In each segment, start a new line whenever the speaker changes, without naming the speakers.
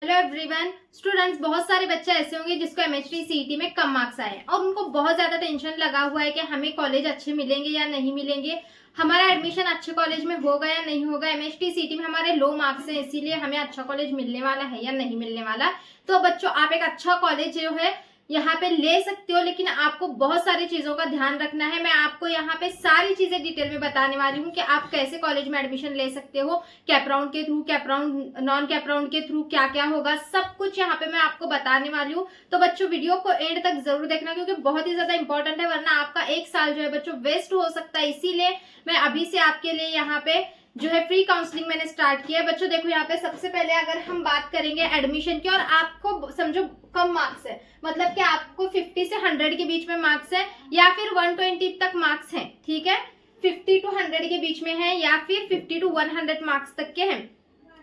Hello everyone students, बहुत सारे बच्चे ऐसे होंगे जिसको एमएचटी सीईटी में कम मार्क्स आए हैं और उनको बहुत ज्यादा टेंशन लगा हुआ है कि हमें कॉलेज अच्छे मिलेंगे या नहीं मिलेंगे, हमारा एडमिशन अच्छे कॉलेज में होगा या नहीं होगा। एमएचटी सीईटी में हमारे लो मार्क्स हैं, इसीलिए हमें अच्छा कॉलेज मिलने वाला है या नहीं मिलने वाला। तो बच्चों, आप एक अच्छा कॉलेज जो है यहाँ पे ले सकते हो, लेकिन आपको बहुत सारी चीजों का ध्यान रखना है। मैं आपको यहाँ पे सारी चीजें डिटेल में बताने वाली हूँ कि आप कैसे कॉलेज में एडमिशन ले सकते हो, कैप राउंड के through, cap round, non cap round के थ्रू क्या क्या होगा, सब कुछ यहाँ पे मैं आपको बताने वाली हूँ। तो बच्चों, वीडियो को एंड तक जरूर देखना क्योंकि बहुत ही ज्यादा इंपॉर्टेंट है, वरना आपका एक साल जो है बच्चों वेस्ट हो सकता है। इसीलिए मैं अभी से आपके लिए यहाँ पे जो है फ्री काउंसलिंग मैंने स्टार्ट किया है। बच्चों देखो, यहाँ पे सबसे पहले अगर हम बात करेंगे एडमिशन की, और आपको समझो कम मार्क्स है, मतलब कि आपको 50 से 100 के बीच में मार्क्स है या फिर 120 तक मार्क्स हैं, ठीक है, 50 to 100 के बीच में है या फिर 50 to 100 मार्क्स तक के हैं,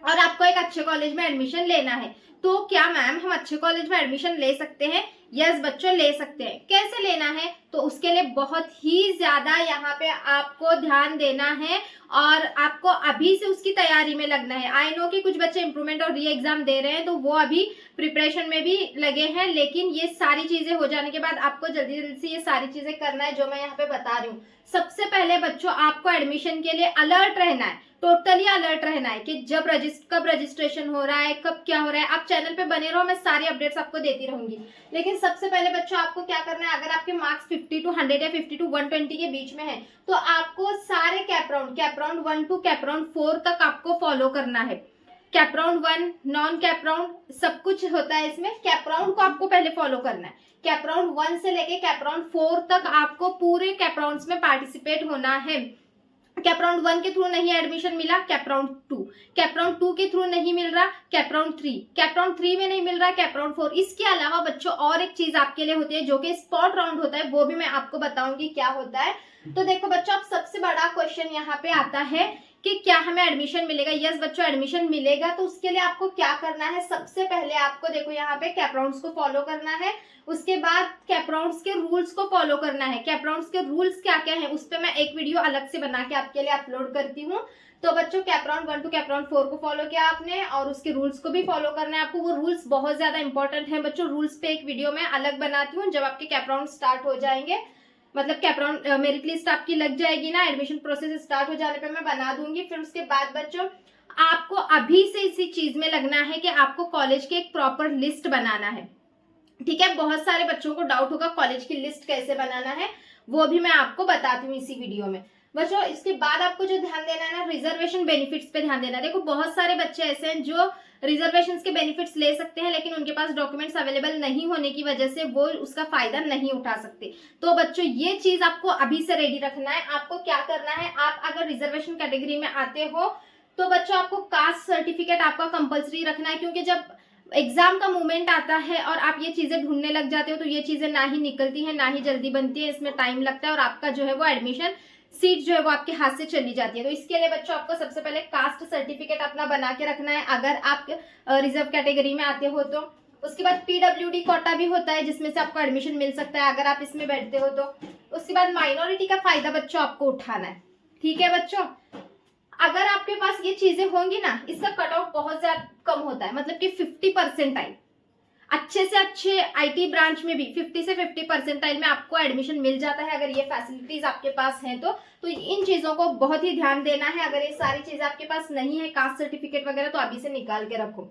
और आपको एक अच्छे कॉलेज में एडमिशन लेना है। तो क्या मैम हम अच्छे कॉलेज में एडमिशन ले सकते हैं? यस बच्चों, ले सकते हैं। कैसे लेना है? तो उसके लिए बहुत ही ज्यादा यहाँ पे आपको ध्यान देना है और आपको अभी से उसकी तैयारी में लगना है। आई नो कि कुछ बच्चे इंप्रूवमेंट और री एग्जाम दे रहे हैं, तो वो अभी प्रिपरेशन में भी लगे हैं, लेकिन ये सारी चीजें हो जाने के बाद आपको जल्दी जल्दी से ये सारी चीजें करना है जो मैं यहाँ पे बता रही हूँ। सबसे पहले बच्चों, आपको एडमिशन के लिए अलर्ट रहना है, टोटली अलर्ट रहना है कि कब रजिस्ट्रेशन हो रहा है, कब क्या हो रहा है। आप चैनल पे बने रहो, मैं सारी अपडेट्स आपको देती रहूंगी। लेकिन सबसे पहले बच्चों, आपको क्या करना है, अगर आपके मार्क्स 50 to 100 या 50 to 120 के बीच में है, तो आपको सारे cap round 1 to cap round 4 तक आपको फॉलो करना है। Cap round 1, non cap round, सब कुछ होता है इसमें। कैप राउंड को आपको पहले फॉलो करना है। कैप राउंड 1 से लेके कैप राउंड 4 तक आपको पूरे कैप राउंड्स में पार्टिसिपेट होना है। कैप राउंड 1 के थ्रू नहीं एडमिशन मिला, कैप राउंड 2, कैप राउंड 2 के थ्रू नहीं मिल रहा, कैप राउंड 3, कैप राउंड 3 में नहीं मिल रहा, कैप राउंड 4। इसके अलावा बच्चों और एक चीज आपके लिए होती है जो कि स्पॉट राउंड होता है, वो भी मैं आपको बताऊंगी क्या होता है। तो देखो बच्चों, अब सबसे बड़ा क्वेश्चन यहाँ पे आता है कि क्या हमें एडमिशन मिलेगा? यस बच्चों, एडमिशन मिलेगा। तो उसके लिए आपको क्या करना है? सबसे पहले आपको देखो यहाँ पे कैप राउंड्स को फॉलो करना है, उसके बाद कैप राउंड्स के रूल्स को फॉलो करना है। कैप राउंड्स के रूल्स क्या क्या है, उस पर मैं एक वीडियो अलग से बना के आपके लिए अपलोड करती हूँ। तो बच्चों, cap round 1 to cap round 4 को फॉलो किया आपने और उसके रूल्स को भी फॉलो करना है आपको। वो रूल्स बहुत ज्यादा इंपॉर्टेंट है बच्चों। रूल्स पे एक वीडियो मैं अलग बनाती हूँ जब आपके कैप राउंड स्टार्ट हो जाएंगे, मतलब कैप राउंड मेरिट लिस्ट आपकी लग जाएगी ना, एडमिशन प्रोसेस स्टार्ट हो जाने पे मैं बना दूंगी। फिर उसके बाद बच्चों, आपको अभी से इसी चीज में लगना है कि आपको कॉलेज की एक प्रॉपर लिस्ट बनाना है, ठीक है। बहुत सारे बच्चों को डाउट होगा कॉलेज की लिस्ट कैसे बनाना है, वो भी मैं आपको बताती हूँ इसी वीडियो में बच्चों। इसके बाद आपको जो ध्यान देना है ना, रिजर्वेशन बेनिफिट्स पे ध्यान देना है। देखो, बहुत सारे बच्चे ऐसे हैं जो रिजर्वेशंस के बेनिफिट्स ले सकते हैं, लेकिन उनके पास डॉक्यूमेंट्स अवेलेबल नहीं होने की वजह से वो उसका फायदा नहीं उठा सकते। तो बच्चों, ये चीज आपको अभी से रेडी रखना है। आपको क्या करना है, आप अगर रिजर्वेशन कैटेगरी में आते हो तो बच्चों आपको कास्ट सर्टिफिकेट आपका कंपलसरी रखना है, क्योंकि जब एग्जाम का मोमेंट आता है और आप ये चीजें ढूंढने लग जाते हो तो ये चीजें ना ही निकलती हैं ना ही जल्दी बनती है, इसमें टाइम लगता है और आपका जो है वो एडमिशन सीट जो है वो आपके हाथ से चली जाती है। तो इसके लिए बच्चों आपको सबसे पहले कास्ट सर्टिफिकेट अपना बना के रखना है अगर आप रिजर्व कैटेगरी में आते हो तो। उसके बाद पीडब्ल्यूडी कोटा भी होता है जिसमें से आपको एडमिशन मिल सकता है अगर आप इसमें बैठते हो तो। उसके बाद माइनॉरिटी का फायदा बच्चों आपको उठाना है, ठीक है बच्चों। अगर आपके पास ये चीजें होंगी ना, इसका कट ऑफ बहुत ज्यादा कम होता है, मतलब कि 50% अच्छे से अच्छे आईटी ब्रांच में भी 50 से 50% में आपको एडमिशन मिल जाता है अगर ये फैसिलिटीज आपके पास हैं तो इन चीजों को बहुत ही ध्यान देना है। अगर ये सारी चीजें आपके पास नहीं है, कास्ट सर्टिफिकेट वगैरह, तो अभी से निकाल के रखो।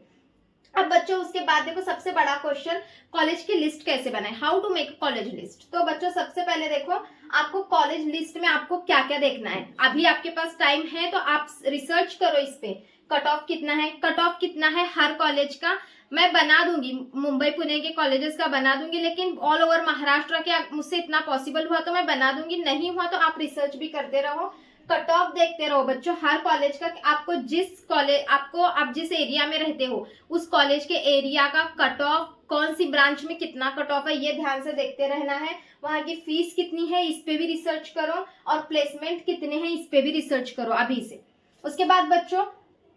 अब बच्चों, उसके बाद देखो सबसे बड़ा क्वेश्चन, कॉलेज की लिस्ट कैसे बनाए, how to make college list. तो बच्चों सबसे पहले देखो, आपको कॉलेज लिस्ट में आपको क्या क्या देखना है। अभी आपके पास टाइम है तो आप रिसर्च करो इस पे, कट ऑफ कितना है, कट ऑफ कितना है हर कॉलेज का मैं बना दूंगी, मुंबई पुणे के कॉलेजेस का बना दूंगी, लेकिन ऑल ओवर महाराष्ट्र के मुझसे इतना पॉसिबल हुआ तो मैं बना दूंगी, नहीं हुआ तो आप रिसर्च भी करते रहो, कट ऑफ देखते रहो बच्चों हर कॉलेज का। आपको जिस कॉलेज, आपको आप जिस एरिया में रहते हो उस कॉलेज के एरिया का कट ऑफ, कौन सी ब्रांच में कितना कट ऑफ है, ये ध्यान से देखते रहना है। वहां की फीस कितनी है इस पे भी रिसर्च करो और प्लेसमेंट कितने हैं इस पे भी रिसर्च करो अभी से। उसके बाद बच्चों,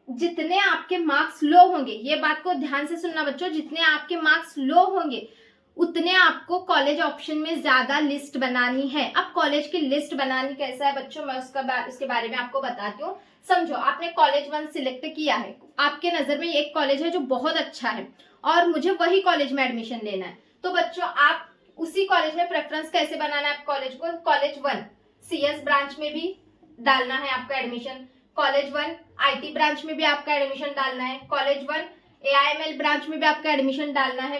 जितने आपके मार्क्स लो होंगे, ये बात को ध्यान से सुनना बच्चों, जितने आपके मार्क्स लो होंगे उतने आपको कॉलेज ऑप्शन में ज्यादा लिस्ट बनानी है। अब कॉलेज की लिस्ट बनानी कैसा है बच्चों, मैं उसके बारे में आपको बताती हूँ। समझो आपने कॉलेज 1 सिलेक्ट किया है, आपके नजर में एक कॉलेज है जो बहुत अच्छा है और मुझे वही कॉलेज में एडमिशन लेना है, तो बच्चों आप उसी कॉलेज में प्रेफरेंस कैसे बनाना है आप कॉलेज को, कॉलेज 1 CS ब्रांच में भी डालना है आपका एडमिशन, कॉलेज 1 IT ब्रांच में भी आपका एडमिशन डालना है, कॉलेज 1 AIML ब्रांच में भी आपका एडमिशन डालना है।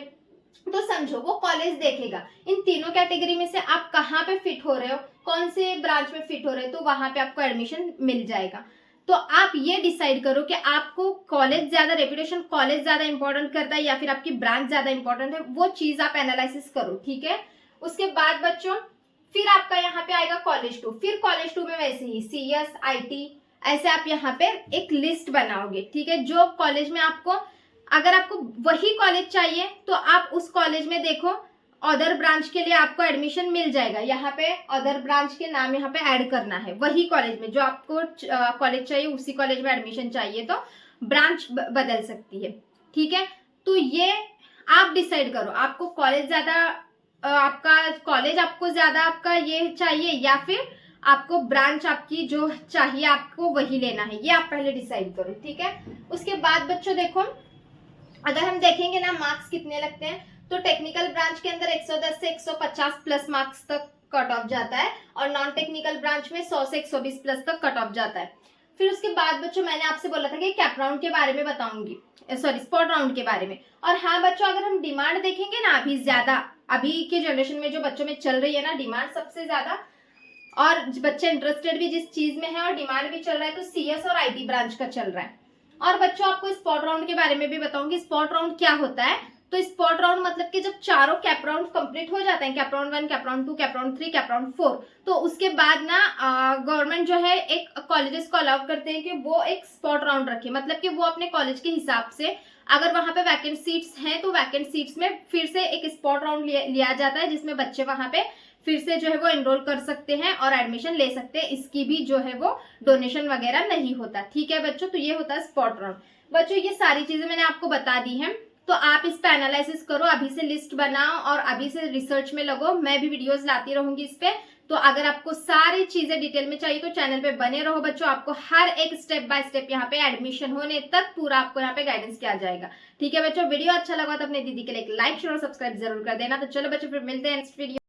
तो समझो वो कॉलेज देखेगा इन तीनों कैटेगरी में से आप कहाँ पे फिट हो रहे हो, कौन से ब्रांच में फिट हो रहे हो, तो वहां पे आपको एडमिशन मिल जाएगा। तो आप ये डिसाइड करो कि आपको कॉलेज ज्यादा, रेपुटेशन कॉलेज ज्यादा इंपॉर्टेंट करता है या फिर आपकी ब्रांच ज्यादा इंपॉर्टेंट है, वो चीज आप एनालिसिस करो, ठीक है। उसके बाद बच्चों फिर आपका यहाँ पे आएगा कॉलेज 2, फिर कॉलेज 2 में वैसे ही CS IT ऐसे आप यहाँ पे एक लिस्ट बनाओगे, ठीक है। जो कॉलेज में आपको, अगर आपको वही कॉलेज चाहिए तो आप उस कॉलेज में देखो अदर ब्रांच के लिए आपको एडमिशन मिल जाएगा, यहाँ पे अदर ब्रांच के नाम यहाँ पे ऐड करना है, वही कॉलेज में जो आपको कॉलेज चाहिए उसी कॉलेज में एडमिशन चाहिए तो ब्रांच बदल सकती है, ठीक है। तो ये आप डिसाइड करो आपको कॉलेज ज्यादा, आपका कॉलेज आपको ज्यादा आपका ये चाहिए या फिर आपको ब्रांच आपकी जो चाहिए आपको वही लेना है, ये आप पहले डिसाइड करो, ठीक है। उसके बाद बच्चों देखो अगर हम देखेंगे ना मार्क्स कितने लगते हैं, तो टेक्निकल ब्रांच के अंदर 110 से 150 प्लस मार्क्स तक कट ऑफ जाता है और नॉन टेक्निकल ब्रांच में 100 से 120 प्लस तक कट ऑफ जाता है। फिर उसके बाद बच्चों मैंने आपसे बोला था कि कैप राउंड के बारे में बताऊंगी, सॉरी स्पॉट राउंड के बारे में। और हाँ बच्चों अगर हम डिमांड देखेंगे ना अभी ज्यादा, अभी के जनरेशन में जो बच्चों में चल रही है ना डिमांड सबसे ज्यादा, और बच्चे इंटरेस्टेड भी जिस चीज में है और डिमांड भी चल रहा है, तो CS और IT ब्रांच का चल रहा है। और बच्चों आपको स्पॉट राउंड के बारे में भी बताऊंगी। स्पॉट राउंड क्या होता है, तो स्पॉट राउंड मतलब कि जब चारों कैप राउंड कंप्लीट हो जाते हैं, cap round 1, cap round 2, cap round 3, cap round 4, तो उसके बाद ना गवर्नमेंट जो है एक कॉलेजेस को अलाउ करते हैं कि वो एक स्पॉट राउंड रखे, मतलब कि वो अपने कॉलेज के हिसाब से अगर वहां पे वैकेंट सीट्स हैं तो वैकेंट सीट्स में फिर से एक स्पॉट राउंड लिया जाता है जिसमें बच्चे वहां पे फिर से जो है वो एनरोल कर सकते हैं और एडमिशन ले सकते हैं, इसकी भी जो है वो डोनेशन वगैरह नहीं होता, ठीक है बच्चों। तो ये होता है स्पॉट राउंड। बच्चों ये सारी चीजें मैंने आपको बता दी हैं, तो आप इस पे एनालिसिस करो, अभी से लिस्ट बनाओ और अभी से रिसर्च में लगो, मैं भी वीडियोस लाती रहूंगी इस पे। तो अगर आपको सारी चीजें डिटेल में चाहिए तो चैनल पे बने रहो बच्चों, आपको हर एक स्टेप बाय स्टेप यहाँ पे एडमिशन होने तक पूरा आपको यहाँ पे गाइडेंस किया जाएगा, ठीक है बच्चों। वीडियो अच्छा लगा तो अपने दीदी के लिए एक लाइक शेयर और सब्सक्राइब जरूर कर देना। तो चलो बच्चों फिर मिलते हैं नेक्स्ट वीडियो।